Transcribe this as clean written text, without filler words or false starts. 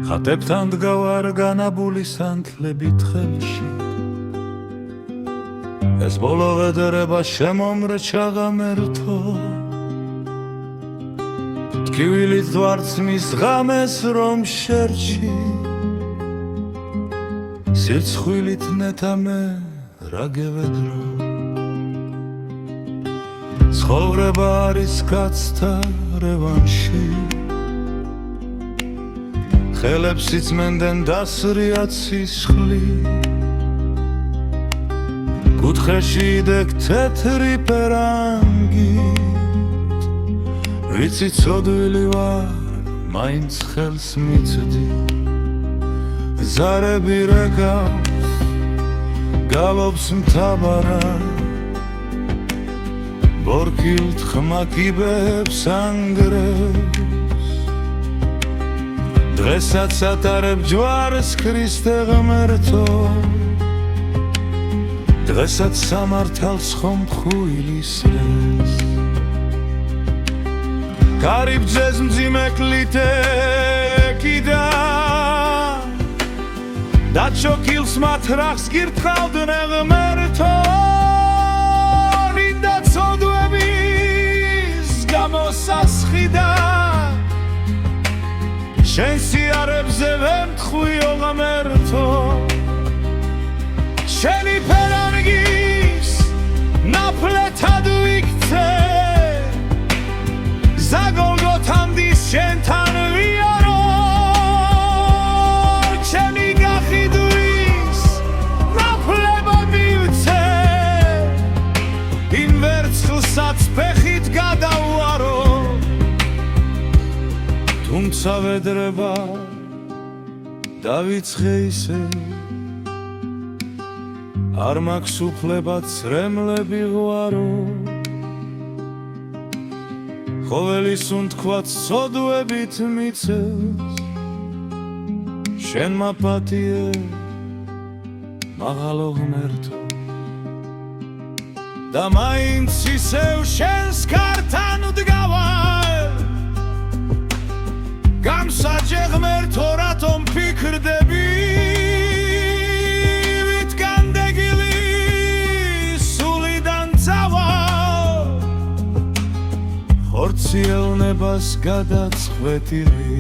ხატებთან დგავარ განაბული სანთლებით ხელში ეს ბოლო ვედრება შემომრჩა ღამერთო ტკივილით ვარცმის ღამეს რომ შერჩი სირცხვილით ნეთამე რა გევედრო ცხოვრება არის კაცთა რევანში ხელებს იწმენდნენ დასრია ცისხლი კუთხეში იდექ თეთრი პერანგით ვიცი ცოდვილი ვარ მაინც ხელს მიწდი ზარები რეგავს გალობს მთავარა ბორკილთ ხმაკიბებს ანგრევს დღესაც ატარებ ჯვარს ქრისტე ღმერთო დღესაც სამართალს ხომ ხუილის რეს კარიბძეს მძიმე კლიტე კიდა და ჩოკილს მათრახს გირთხავდნენ ღმერთო ნინდა ცოდვების გამოსასხიდა შენ სიარებზე ვემთხვიო ღმერთო შენი პერანგის ნაფლეთად ვიქცე ზაგოლგოთამდის შენთან ვიარო შენი გახიდვის ნაფლება მივცე იმ ვერცხლსაც ფეხით გადავუარო თუმცა ვედრება დავიცხე ისე არ მაქვს უფლება ცრემლები ვარო ყოველი სუნთქვაც სოდვებით მიცევს შენმა პატიე მაღალო ღმერთო და მაინც ისევ შენს კართან ვდგავარ გამსაჯე ღმერთო რატომ ფიქრდები ხორციელნებას გადაწყვეტილი